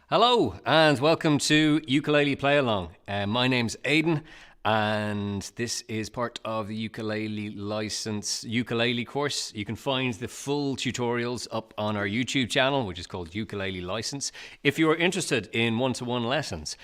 Hello and welcome to Ukulele Play Along. My name's Aidan and this is part of the ukulele license ukulele course. You can find the full tutorials up on our YouTube channel, which is called Ukulele License. If you are interested in one-to-one lessons,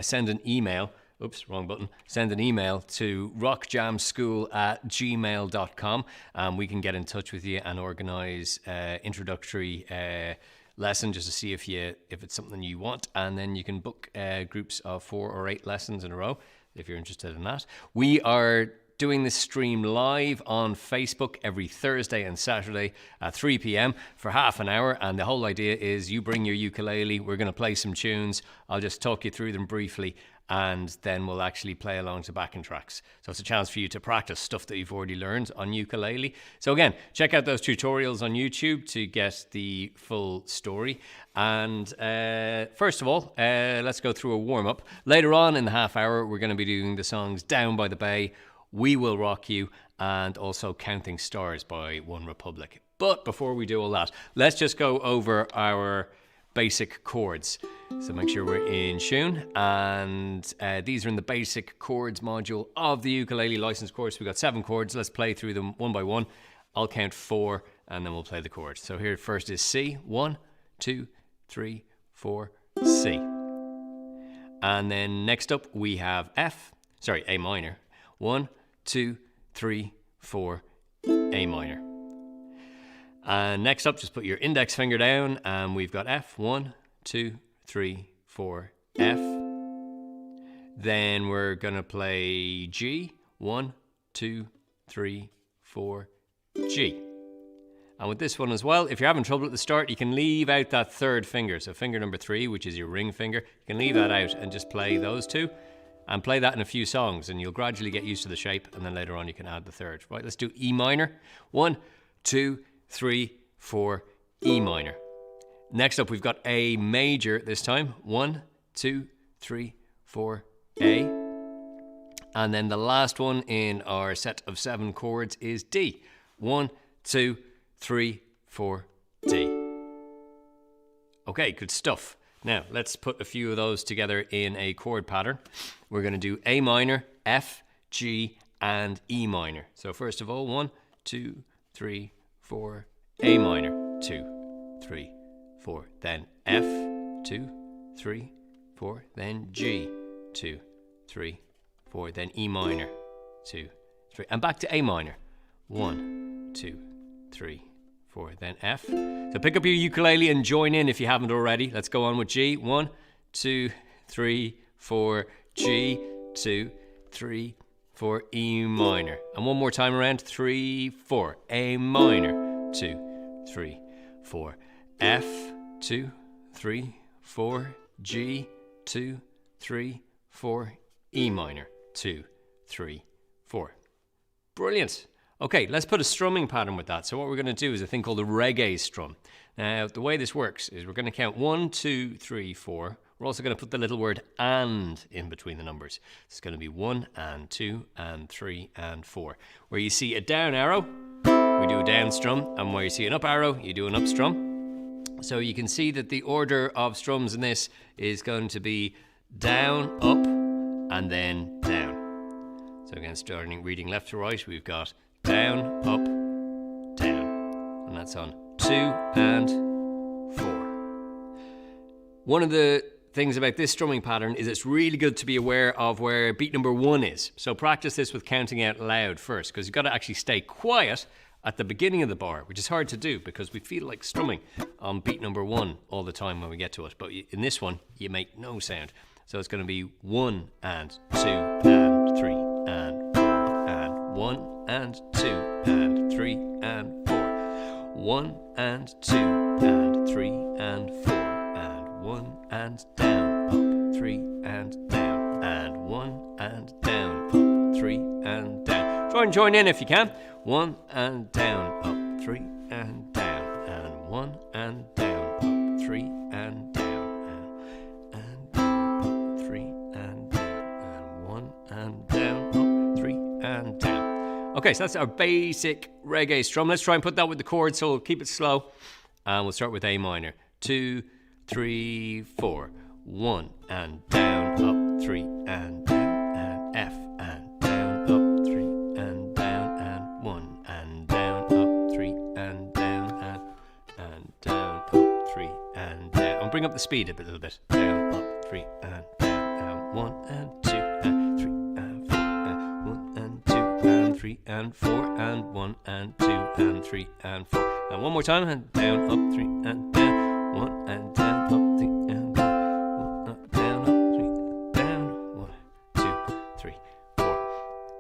send an email. Oops, wrong button. Send an email to rockjamschool@gmail.com and we can get in touch with you and organise introductory lesson just to see if it's something you want, and then you can book groups of 4 or 8 lessons in a row if you're interested in that. We are doing this stream live on Facebook every Thursday and Saturday at 3 p.m. for half an hour, and the whole idea is you bring your ukulele, we're going to play some tunes, I'll just talk you through them briefly, and then we'll actually play along to backing tracks. So it's a chance for you to practice stuff that you've already learned on ukulele. So again, check out those tutorials on YouTube to get the full story. And first of all, let's go through a warm-up. Later on in the half hour, we're going to be doing the songs Down by the Bay, We Will Rock You, and also Counting Stars by One Republic. But before we do all that, let's just go over our basic chords. So make sure we're in tune, and these are in the basic chords module of the ukulele license course. We've got 7 chords. Let's play through them one by one. I'll count 4 and then we'll play the chords. So here first is C, 1, 2, 3, 4, C. And then next up we have A minor, 1, 2, 3, 4, A minor. And next up, just put your index finger down, and we've got F, 1, 2, 3, 4, F. Then we're going to play G, 1, 2, 3, 4, G. And with this one as well, if you're having trouble at the start, you can leave out that third finger. So finger number 3, which is your ring finger, you can leave that out and just play those 2. And play that in a few songs, and you'll gradually get used to the shape, and then later on you can add the third. Right, let's do E minor. 1, 2, 3, 4, E minor. Next up, we've got A major this time. 1, 2, 3, 4, A. And then the last one in our set of 7 chords is D. 1, 2, 3, 4, D. Okay, good stuff. Now, let's put a few of those together in a chord pattern. We're going to do A minor, F, G, and E minor. So first of all, 1, 2, 3, 4, A minor, 2, 3, 4, then F, 2, 3, 4, then G, 2, 3, 4, then E minor, 2, 3, and back to A minor, 1, 2, 3, 4, then F. So pick up your ukulele and join in if you haven't already. Let's go on with G, 1, 2, 3, 4, G, 2, 3, 4, E minor. And one more time around, 3, 4, A minor, 2, 3, 4, F, 2, 3, 4, G, 2, 3, 4, E minor, 2, 3, 4. Brilliant. Okay, let's put a strumming pattern with that. So what we're going to do is a thing called a reggae strum. Now, the way this works is we're going to count 1, 2, 3, 4. We're also going to put the little word and in between the numbers. It's going to be 1 and 2 and 3 and 4. Where you see a down arrow, we do a down strum, and where you see an up arrow, you do an up strum. So you can see that the order of strums in this is going to be down, up, and then down. So again, starting reading left to right, we've got down, up, down. And that's on 2 and 4. One of the things about this strumming pattern is it's really good to be aware of where beat number 1 is. So practice this with counting out loud first, because you've got to actually stay quiet at the beginning of the bar, which is hard to do because we feel like strumming on beat number 1 all the time when we get to it. But in this one, you make no sound. So it's going to be 1 and 2 and 3 and 4 and 1 and 2 and 3 and 4. 1 and 2 and 3 and 4 and 1 and down, up, 3 and down, and 1 and down, up, 3 and down. Try and join in if you can. 1 and down, up, 3 and down, and 1 and down, up, 3 and down, and down, up, 3 and down, and 1 and down, up, 3 and down. Okay, so that's our basic reggae strum. Let's try and put that with the chords, so we'll keep it slow. And we'll start with A minor. 2, 3, 4. 1 and down, up, 3 and down, and F and down, up, 3 and down, and 1 and down, up, 3 and down, and down, up, 3 and down. I'll bring up the speed a little bit. Down, up, 3 and down, and 1 and 2 and 3 and 4 and 1 and 2 and 3 and 4 and 1 and 2 and 3 and 4. And one more time, and down, up, 3 and down, 1 and down, up, 3 and down, 1 up, down, up, 3 down, 1, 2, 3, 4.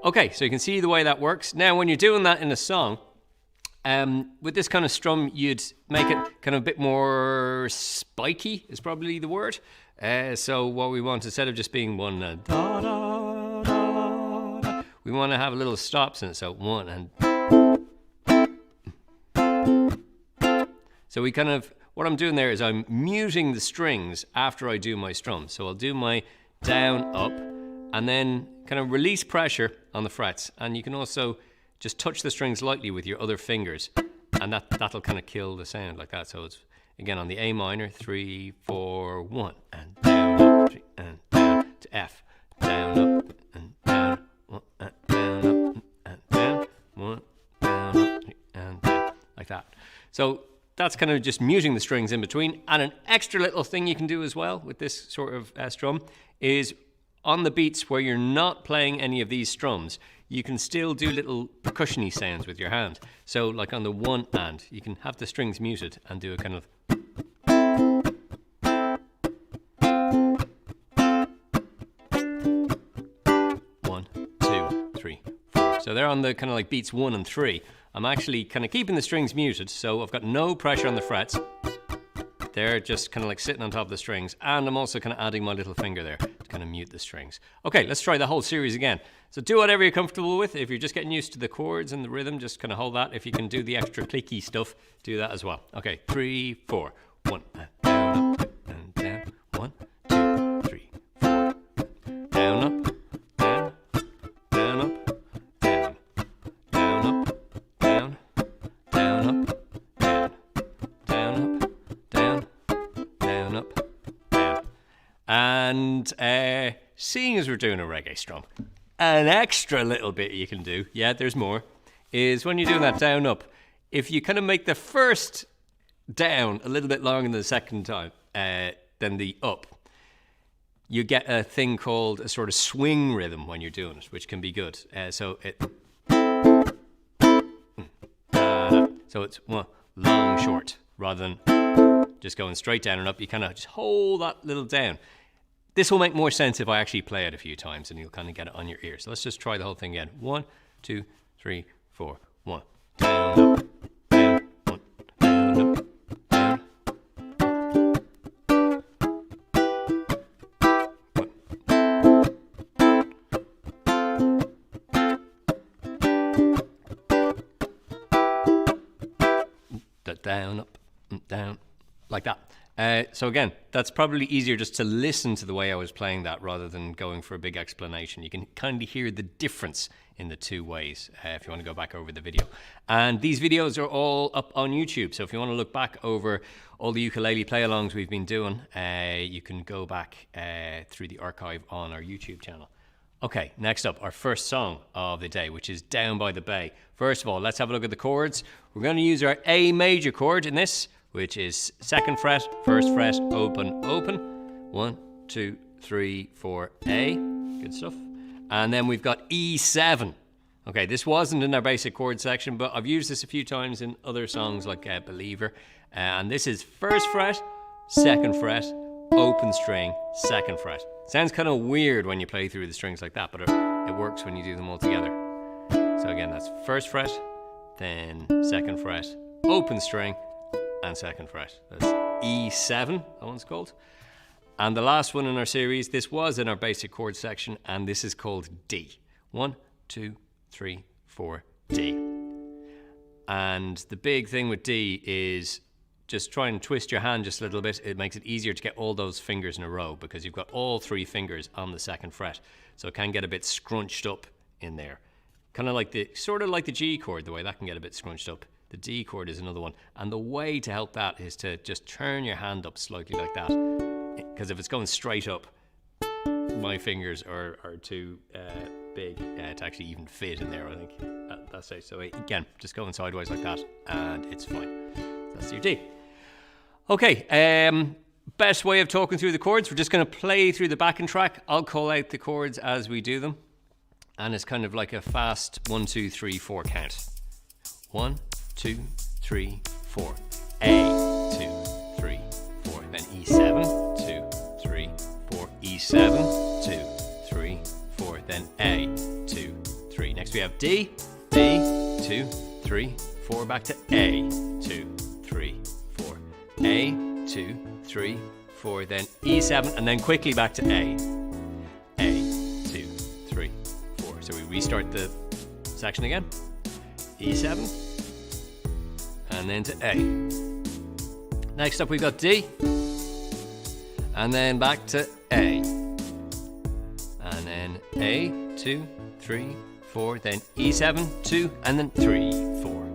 Okay, so you can see the way that works. Now, when you're doing that in a song, with this kind of strum, you'd make it kind of a bit more spiky, is probably the word. So what we want, instead of just being one da, da, da, da, we want to have a little stops in it. So 1 and... So we kind of, what I'm doing there is I'm muting the strings after I do my strum. So I'll do my down, up, and then kind of release pressure on the frets. And you can also just touch the strings lightly with your other fingers, and that'll kind of kill the sound like that. So it's, again, on the A minor, 3, 4, 1, and down, up, 3, and down, to F, down, up, and down, 1, and down, up, and down, 1, down, up, 3, and down, like that. So that's kind of just muting the strings in between. And an extra little thing you can do as well with this sort of strum is on the beats where you're not playing any of these strums, you can still do little percussion-y sounds with your hand. So like on the 1 and, you can have the strings muted and do a kind of... 1, 2, 3, 4. So they're on the kind of like beats 1 and 3. I'm actually kind of keeping the strings muted, so I've got no pressure on the frets. They're just kind of like sitting on top of the strings, and I'm also kind of adding my little finger there to kind of mute the strings. Okay, let's try the whole series again. So do whatever you're comfortable with. If you're just getting used to the chords and the rhythm, just kind of hold that. If you can do the extra clicky stuff, do that as well. Okay, 3, 4, 1 and down, up, and down, 1, 2, 3, 4, down, up, down, down, up, down, down, up, down, down, up, down, down, up, down, down, up, down. And seeing as we're doing a reggae strum, an extra little bit you can do, yeah, there's more, is when you're doing that down up, if you kind of make the first down a little bit longer than the second time, than the up, you get a thing called a sort of swing rhythm when you're doing it, which can be good. So it's one long, short, rather than just going straight down and up. You kind of just hold that little down. This will make more sense if I actually play it a few times, and you'll kind of get it on your ear. So let's just try the whole thing again. 1, 2, 3, 4, 1. Down, up, down, 1, down, up, down. 1. Down, up, down, like that. So again, that's probably easier just to listen to the way I was playing that rather than going for a big explanation. You can kind of hear the difference in the two ways if you want to go back over the video. And these videos are all up on YouTube. So if you want to look back over all the ukulele play-alongs we've been doing, you can go back through the archive on our YouTube channel. Okay, next up, our first song of the day, which is Down by the Bay. First of all, let's have a look at the chords. We're going to use our A major chord in this, which is 2nd fret, 1st fret, open, open. 1, 2, 3, 4, A. Good stuff. And then we've got E7. Okay, this wasn't in our basic chord section, but I've used this a few times in other songs like Believer. And this is 1st fret, 2nd fret, open string, 2nd fret. Sounds kind of weird when you play through the strings like that, but it works when you do them all together. So again, that's 1st fret, then 2nd fret, open string, and 2nd fret. That's E7, that one's called. And the last one in our series, this was in our basic chord section, and this is called D. 1, 2, 3, 4, D. And the big thing with D is just try and twist your hand just a little bit. It makes it easier to get all those fingers in a row because you've got all 3 fingers on the 2nd fret. So it can get a bit scrunched up in there. Kind of like sort of like the G chord, the way that can get a bit scrunched up. The D chord is another one. And the way to help that is to just turn your hand up slightly like that. Because if it's going straight up, my fingers are too big to actually even fit in there, I think, at that stage. So again, just going sideways like that, and it's fine. That's your D. Okay, best way of talking through the chords, we're just going to play through the backing track. I'll call out the chords as we do them. And it's kind of like a fast 1, 2, 3, 4 count. 1, 2, 3, 4. A, 2, 3, 4. Then E7, 2, 3, 4. E7, 2, 3, 4. Then A, 2, 3. Next we have D, D, 2, 3, 4. Back to A, 2, 3, 4. A, 2, 3, 4. Then E7, and then quickly back to A. A, 2, 3, 4. So we restart the section again. E7, and then to A. Next up we've got D, and then back to A, and then A, 2, 3, 4, then E7, 2, and then 3, 4.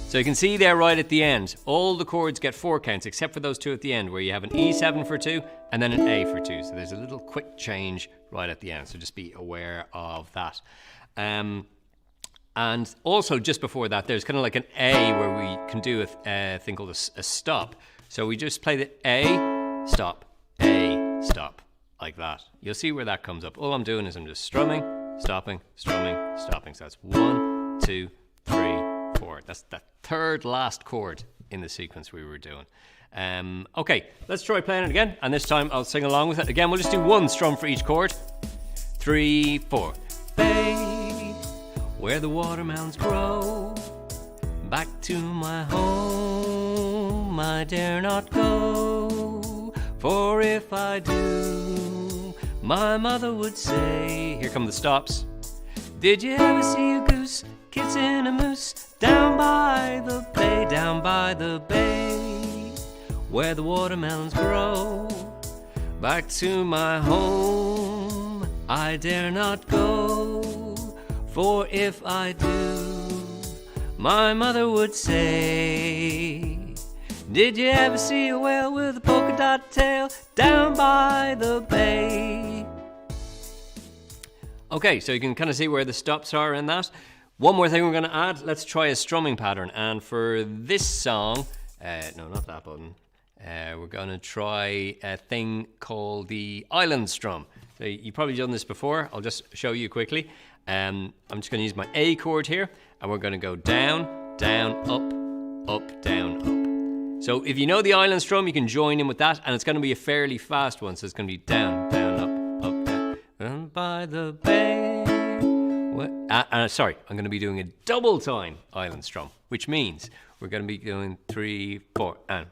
So you can see there right at the end, all the chords get 4 counts except for those 2 at the end where you have an E7 for 2 and then an A for 2. So there's a little quick change right at the end, so just be aware of that. And also just before that, there's kind of like an A where we can do a thing called a stop. So we just play the A, stop, like that. You'll see where that comes up. All I'm doing is I'm just strumming, stopping, strumming, stopping. So that's 1, 2, 3, 4. That's the third last chord in the sequence we were doing. Okay, let's try playing it again. And this time I'll sing along with it. Again, we'll just do 1 strum for each chord. 3, 4. Bay, where the watermelons grow, back to my home I dare not go, for if I do, my mother would say. Here come the stops. Did you ever see a goose kissing a moose down by the bay, down by the bay, where the watermelons grow, back to my home I dare not go, for if I do, my mother would say. Did you ever see a whale with a polka dot tail down by the bay? Okay, so you can kind of see where the stops are in that. One more thing we're going to add. Let's try a strumming pattern. And for this song, no, not that button. We're going to try a thing called the island strum. So you've probably done this before. I'll just show you quickly. I'm just going to use my A chord here, and we're going to go down, down, up, down, up. So if you know the island strum, you can join in with that, and it's going to be a fairly fast one. So it's going to be down, down, up, down. Down by the bay. Sorry, I'm going to be doing a double time island strum, which means we're going to be doing 3, 4, and.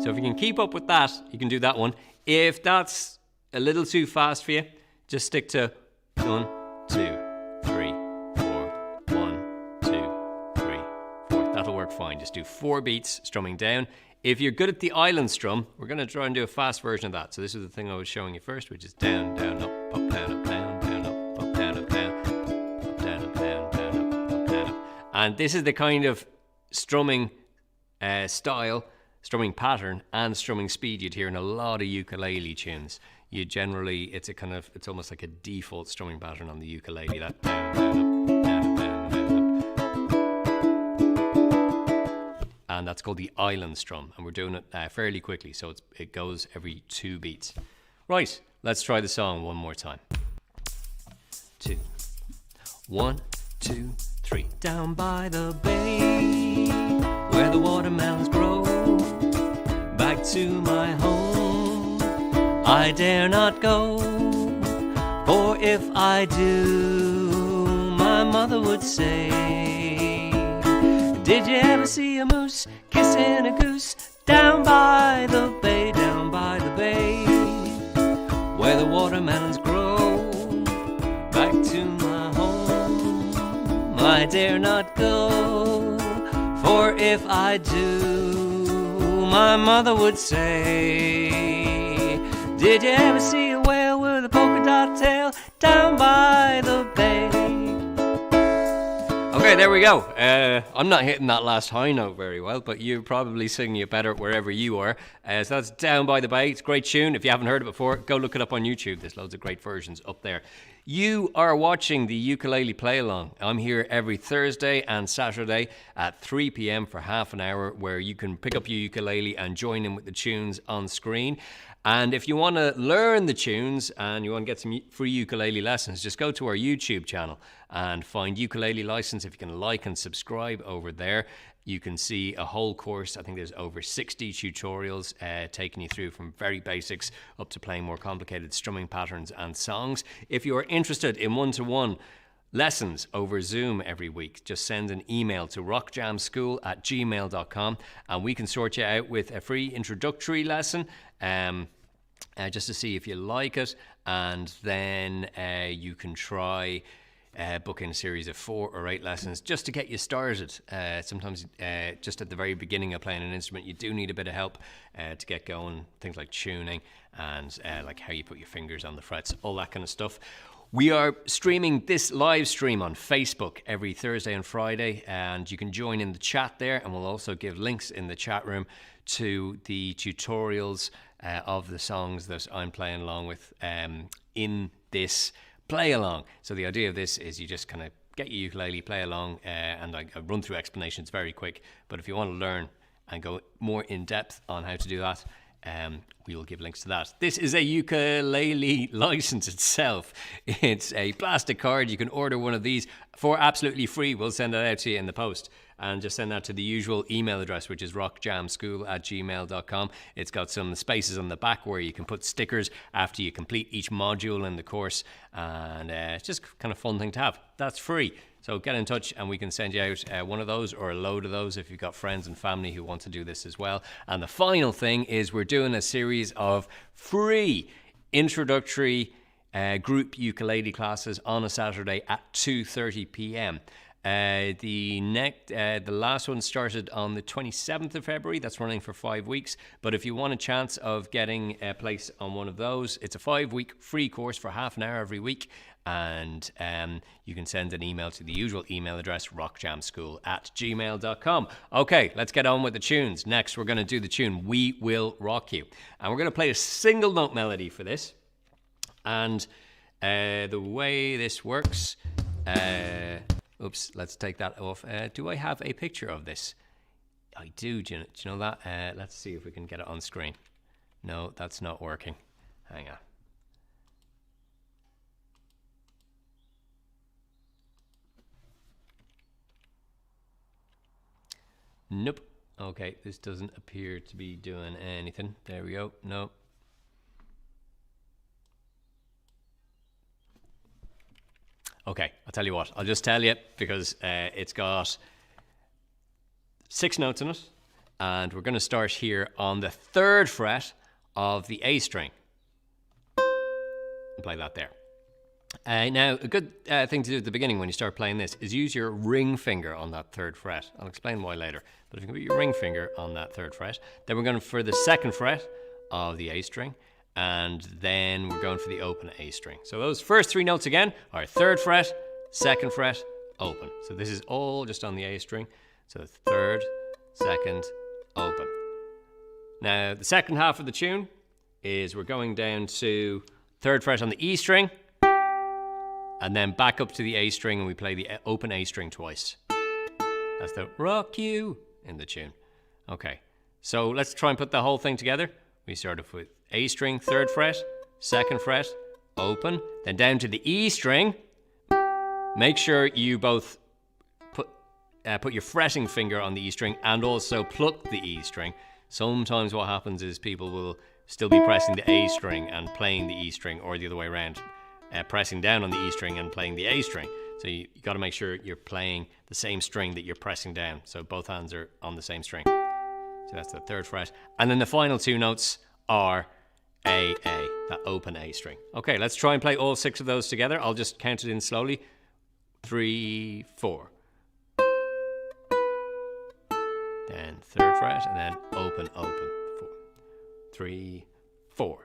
So if you can keep up with that, you can do that one. If that's a little too fast for you, just stick to 1, 2, 3, 4, 1, 2, 3, 4. That'll work fine. Just do 4 beats strumming down. If you're good at the island strum, we're going to try and do a fast version of that. So this is the thing I was showing you first, which is down, down, up, down, up, down, down, up, down, up, down, up, down, up, down, down, up, down, up. And this is the kind of strumming style, strumming pattern, and strumming speed you'd hear in a lot of ukulele tunes. You generally, it's almost like a default strumming pattern on the ukulele. That down, down, up, down, down, down, up. And that's called the island strum, and we're doing it fairly quickly, so it goes every 2 beats. Right, let's try the song one more time. 2, 1, 2, 3. Down by the bay, where the watermelons grow, back to my home I dare not go, for if I do, my mother would say. Did you ever see a moose kissing a goose down by the bay, down by the bay, where the watermelons grow, back to my home I dare not go, for if I do, my mother would say. Did you ever see a whale with a polka dot tail down by the bay? Okay, Okay, there we go. I'm not hitting that last high note very well, but you're probably singing it better wherever you are. So that's Down by the Bay. It's a great tune. If you haven't heard it before, go look it up on YouTube. There's loads of great versions up there. You are watching the Ukulele Play Along. I'm here every Thursday and Saturday at 3 p.m. for half an hour, where you can pick up your ukulele and join in with the tunes on screen. And if you want to learn the tunes and you want to get some free ukulele lessons, just go to our YouTube channel and find Ukulele License. If you can like and subscribe over there, you can see a whole course. I think there's over 60 tutorials taking you through from very basics up to playing more complicated strumming patterns and songs. If you are interested in one-to-one lessons over Zoom every week, just send an email to rockjamschool@gmail.com and we can sort you out with a free introductory lesson just to see if you like it, and then you can try book in a series of 4 or 8 lessons just to get you started. Sometimes just at the very beginning of playing an instrument, you do need a bit of help to get going, things like tuning and like how you put your fingers on the frets, all that kind of stuff. We are streaming this live stream on Facebook every Thursday and Friday, and you can join in the chat there, and we'll also give links in the chat room to the tutorials of the songs that I'm playing along with in this play along. So the idea of this is you just kind of get your ukulele, play along, and I run through explanations very quick. But if you want to learn and go more in depth on how to do that, we will give links to that. This is a ukulele license itself. It's a plastic card. You can order one of these for absolutely free. We'll send that out to you in the post. And just send that to the usual email address, which is rockjamschool@gmail.com. It's got some spaces on the back where you can put stickers after you complete each module in the course. And it's just kind of fun thing to have. That's free. So get in touch and we can send you out one of those or a load of those if you've got friends and family who want to do this as well. And the final thing is we're doing a series of free introductory group ukulele classes on a Saturday at 2:30 p.m. The last one started on the 27th of February. That's running for 5 weeks. But if you want a chance of getting a place on one of those, it's a 5-week free course for half an hour every week. And you can send an email to the usual email address, rockjamschool@gmail.com. Okay, let's get on with the tunes. Next, we're going to do the tune We Will Rock You. And we're going to play a single note melody for this. And the way this works... oops, let's take that off. Do I have a picture of this? I do. Do you know that? Let's see if we can get it on screen. No, that's not working. Hang on. Nope. Okay, this doesn't appear to be doing anything. There we go. No. Okay, I'll tell you what. I'll just tell you because it's got 6 notes in it. And we're going to start here on the 3rd fret of the A string. And play that there. Now, a good thing to do at the beginning when you start playing this is use your ring finger on that 3rd fret. I'll explain why later. But if you can put your ring finger on that 3rd fret, then we're going for the 2nd fret of the A string. And then we're going for the open A string. So those first 3 notes again are 3rd fret, 2nd fret, open. So this is all just on the A string. So 3rd, 2nd, open. Now the second half of the tune is we're going down to 3rd fret on the E string and then back up to the A string, and we play the open A string twice. That's the rock you in the tune. Okay, so let's try and put the whole thing together. We start off with A string, 3rd fret, 2nd fret, open, then down to the E string. Make sure you both put your fretting finger on the E string and also pluck the E string. Sometimes what happens is people will still be pressing the A string and playing the E string, or the other way around, pressing down on the E string and playing the A string. So you got to make sure you're playing the same string that you're pressing down. So both hands are on the same string. So that's the 3rd fret. And then the final 2 notes are A, that open A string. Okay, let's try and play all 6 of those together. I'll just count it in slowly. 3, 4. Then 3rd fret, and then open, open. 4, 3, 4.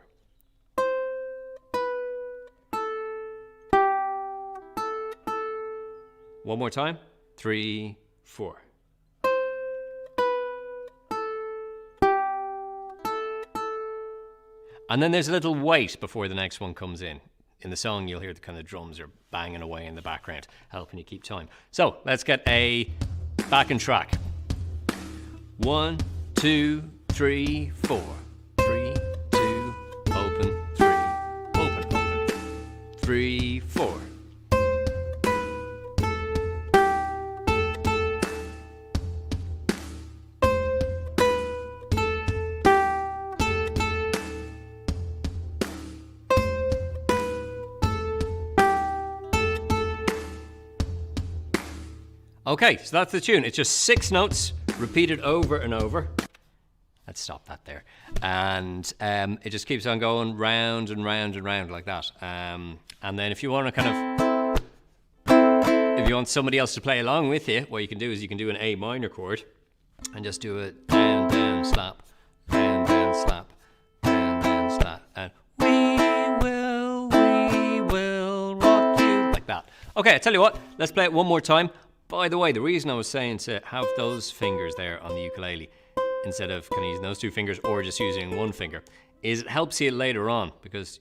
One more time. 3, 4. And then there's a little wait before the next one comes in. In the song, you'll hear the kind of drums are banging away in the background, helping you keep time. So let's get a backing track. 1, 2, 3, 4. 3, 2, open, 3, open, open. 3, 4. Okay, so that's the tune. It's just 6 notes repeated over and over. Let's stop that there. And it just keeps on going round and round and round like that. And then if you want to if you want somebody else to play along with you, what you can do is you can do an A minor chord and just do it down, down, slap, down, down, slap, down, down, slap, and we will rock you, like that. Okay, I tell you what, let's play it one more time. By the way, the reason I was saying to have those fingers there on the ukulele instead of kind of using those 2 fingers or just using 1 finger is it helps you later on, because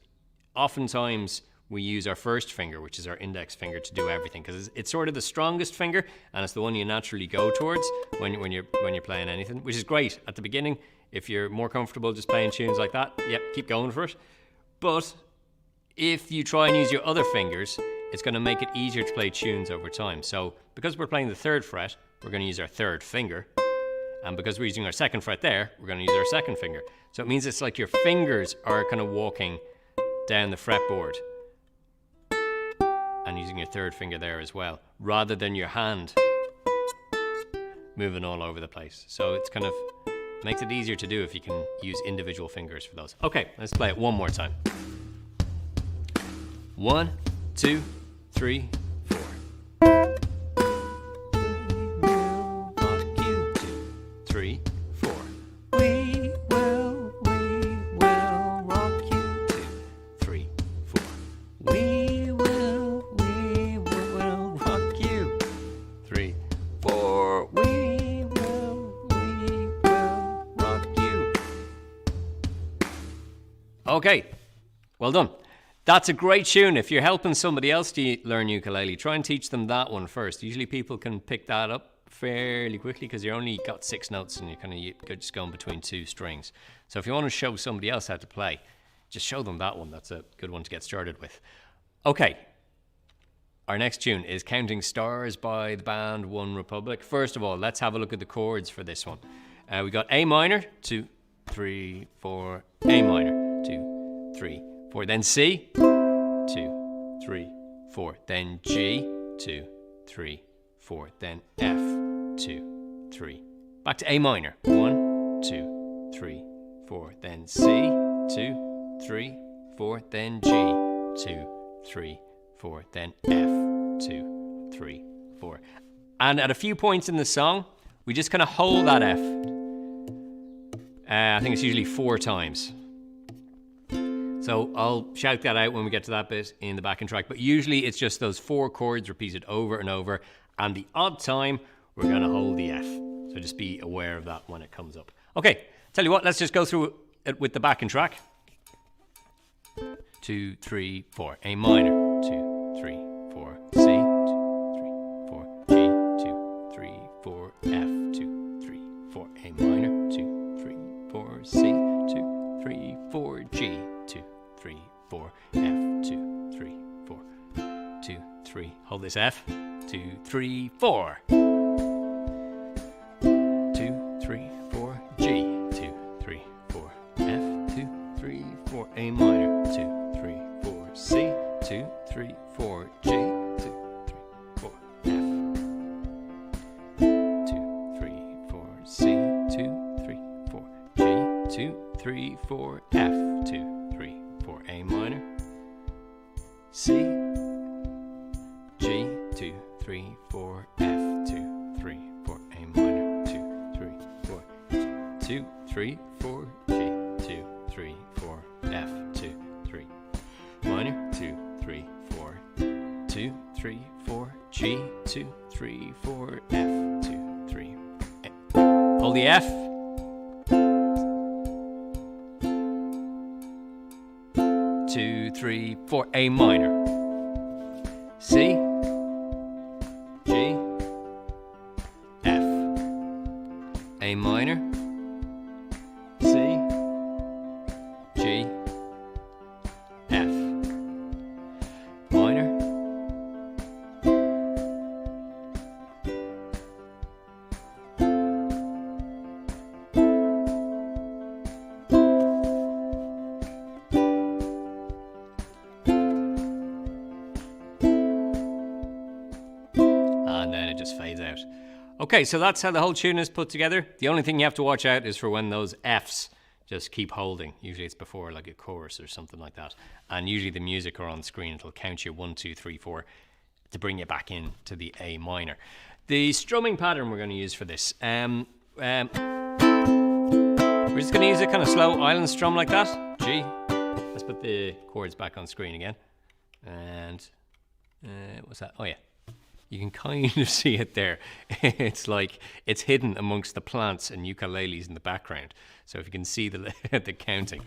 oftentimes we use our first finger, which is our index finger, to do everything, because it's sort of the strongest finger and it's the one you naturally go towards when you're playing anything, which is great at the beginning. If you're more comfortable just playing tunes like that, yep, keep going for it. But if you try and use your other fingers, it's going to make it easier to play tunes over time. So because we're playing the 3rd fret, we're going to use our 3rd finger. And because we're using our 2nd fret there, we're going to use our 2nd finger. So it means it's like your fingers are kind of walking down the fretboard and using your 3rd finger there as well, rather than your hand moving all over the place. So it's kind of makes it easier to do if you can use individual fingers for those. Okay, let's play it one more time. 1, 2, 3, 4. Rock you. 2, 3, 4. We will rock you. 2, 3, 4. We will rock you. 3, 4. We will rock you. Okay, well done. That's a great tune. If you're helping somebody else to learn ukulele, try and teach them that one first. Usually people can pick that up fairly quickly because you only got 6 notes and you're just going between 2 strings. So if you want to show somebody else how to play, just show them that one. That's a good one to get started with. Okay, our next tune is Counting Stars by the band One Republic. First of all, let's have a look at the chords for this one. We got A minor, 2, 3, 4, A minor, 2, 3, 4, then C, 2, 3, 4, then G, 2, 3, 4, then F, 2, 3. Back to A minor, 1, 2, 3, 4, then C, 2, 3, 4, then G, 2, 3, 4, then F, 2, 3, 4. And at a few points in the song, we just kind of hold that F. I think it's usually 4 times. So I'll shout that out when we get to that bit in the backing track. But usually it's just those 4 chords repeated over and over. And the odd time, we're going to hold the F. So just be aware of that when it comes up. Okay, tell you what, let's just go through it with the backing track. 2, 3, 4. A minor. 2, 3, 4. C. 2, 3, 4. G. 2, 3, 4. F. 2, 3, 4. A minor. 2, 3, 4. C. 2, 3, 4. G. 2, 3, 4. F. 2, 3, 4. 2, 3. Hold this F. 2, 3, 4. 2, 3, 4. G. 2, 3, 4. F. 2, 3, 4. A minor. 2, 3, 4. C. 2, 3, 4. G. 2, 3, 4. F. 2, 3, 4. C. 2, 3, 4. G. 2, 3, 4. F. 2, 3, 4. A minor. C. G. 2, 3, 4. F. 2, 3, 4. A minor. 2, 3, 4. 2, 3, 4. G. 2, 3, 4. F. 2, 3. Minor. 2, 3, 4. 2, 3, 4. G, 2, 3, 4, F, 2, 3. Hold the F. 2, 3, 4, A minor. C, G, F. A minor. C, G, F. Minor. And then it just fades out. Okay, so that's how the whole tune is put together. The only thing you have to watch out is for when those Fs just keep holding. Usually it's before like a chorus or something like that. And usually the music are on screen. It'll count you 1, 2, 3, 4 to bring you back in to the A minor. The strumming pattern we're going to use for this. We're just going to use a kind of slow island strum like that. G. Let's put the chords back on screen again. And what's that? Oh yeah. You can kind of see it there. It's like it's hidden amongst the plants and ukuleles in the background. So if you can see the the counting,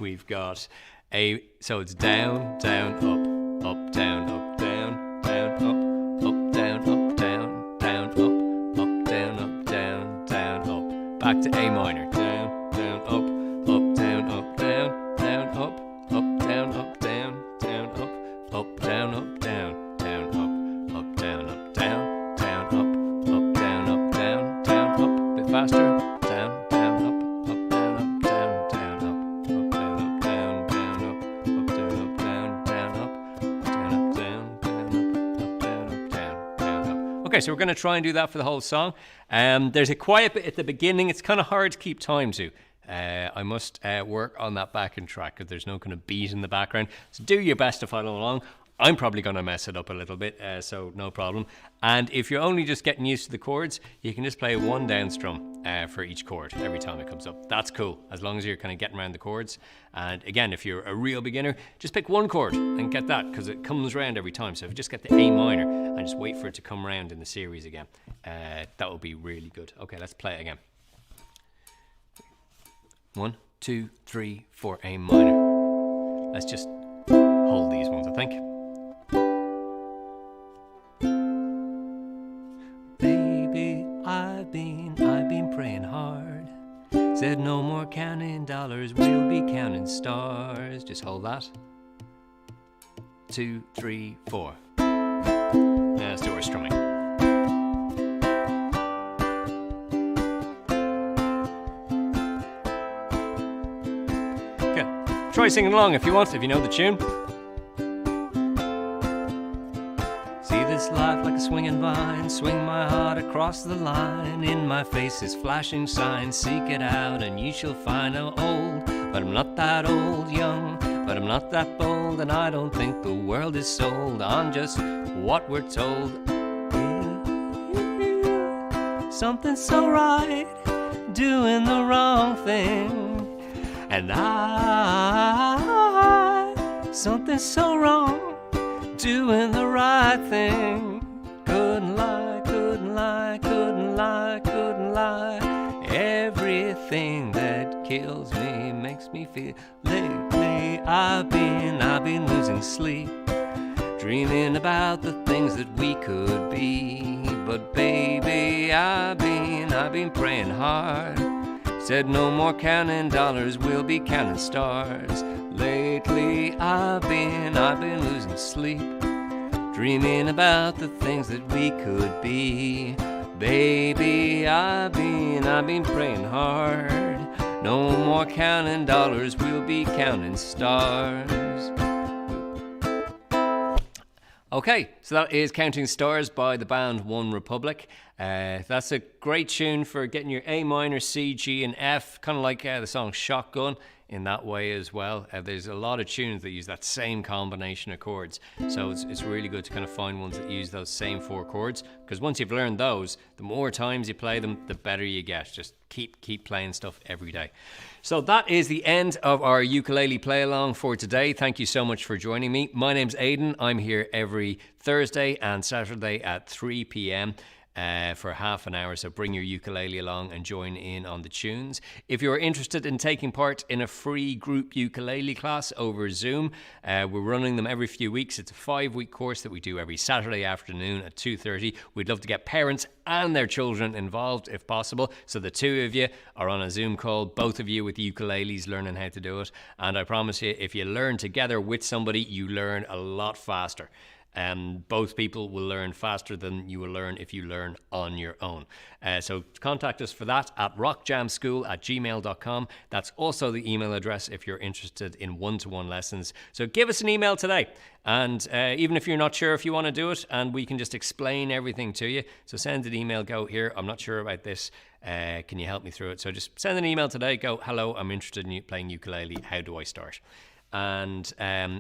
we've got A. So it's down, down, up, up, down, up, down, down, up, up, down, up, down, down, up, down, up, down, down, up. Back to A minor. Down, down, up, down, up, down, down, up, down, up, down, down, up, down, up, down. Faster. Down, down, up, down, down, down, up, down, down, down, up, down, down, down, up, down, down, down, up. Okay, so we're going to try and do that for the whole song. There's a quiet bit at the beginning. It's kind of hard to keep time to. I must work on that backing track because there's no kind of beat in the background. So do your best to follow along. I'm probably going to mess it up a little bit, so no problem. And if you're only just getting used to the chords, you can just play one down strum for each chord every time it comes up. That's cool, as long as you're kind of getting around the chords. And again, if you're a real beginner, just pick one chord and get that, because it comes around every time. So if you just get the A minor and just wait for it to come around in the series again, that will be really good. Okay, let's play it again. 1, 2, 3, 4, A minor. Let's just hold these ones, I think. I've been praying hard. Said no more counting dollars, we'll be counting stars. Just hold that. 2, 3, 4. Now let's do our strumming. Okay. Try singing along if you want, if you know the tune. Life like a swinging vine, swing my heart across the line. In my face is flashing signs, seek it out and you shall find. I'm old, but I'm not that old. Young, but I'm not that bold. And I don't think the world is sold on just what we're told. Something's so right, doing the wrong thing. And something's so wrong, doing the right thing. Couldn't lie, couldn't lie, couldn't lie, couldn't lie. Everything that kills me makes me feel. Lately I've been losing sleep, dreaming about the things that we could be. But baby, I've been praying hard. Said no more counting dollars, we'll be counting stars. Lately I've been losing sleep, dreaming about the things that we could be. Baby, I've been praying hard. No more counting dollars, we'll be counting stars. Okay, so that is Counting Stars by the band One Republic. That's a great tune for getting your A minor, C, G, and F, kind of like the song Shotgun. in that way as well. There's a lot of tunes that use that same combination of chords, so it's really good to kind of find ones that use those same 4 chords, because once you've learned those, the more times you play them, the better you get. Just keep playing stuff every day. So that is the end of our ukulele play along for today. Thank you so much for joining me. My name's Aidan. I'm here every Thursday and Saturday at 3 p.m. For half an hour, so bring your ukulele along and join in on the tunes. If you're interested in taking part in a free group ukulele class over Zoom, we're running them every few weeks. It's a 5-week course that we do every Saturday afternoon at 2:30. We'd love to get parents and their children involved if possible, so the 2 of you are on a Zoom call, both of you with ukuleles learning how to do it, and I promise you, if you learn together with somebody, you learn a lot faster. Both people will learn faster than you will learn if you learn on your own. So contact us for that at rockjamschool@gmail.com. That's also the email address if you're interested in one-to-one lessons. So give us an email today. And even if you're not sure if you want to do it, and we can just explain everything to you. So send an email, go, here, I'm not sure about this. Can you help me through it? So just send an email today, go, hello, I'm interested in playing ukulele. How do I start? And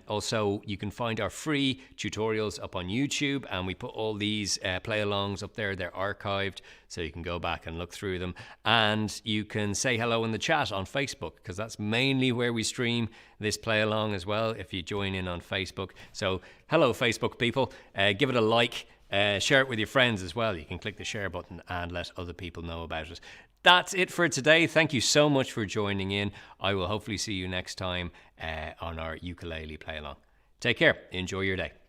also you can find our free tutorials up on YouTube, and we put all these play-alongs up there. They're archived, so you can go back and look through them, and you can say hello in the chat on Facebook, because that's mainly where we stream this play-along as well, if you join in on Facebook. So hello Facebook people, give it a like, share it with your friends as well. You can click the share button and let other people know about it. That's it for today. Thank you so much for joining in. I will hopefully see you next time on our ukulele play along. Take care. Enjoy your day.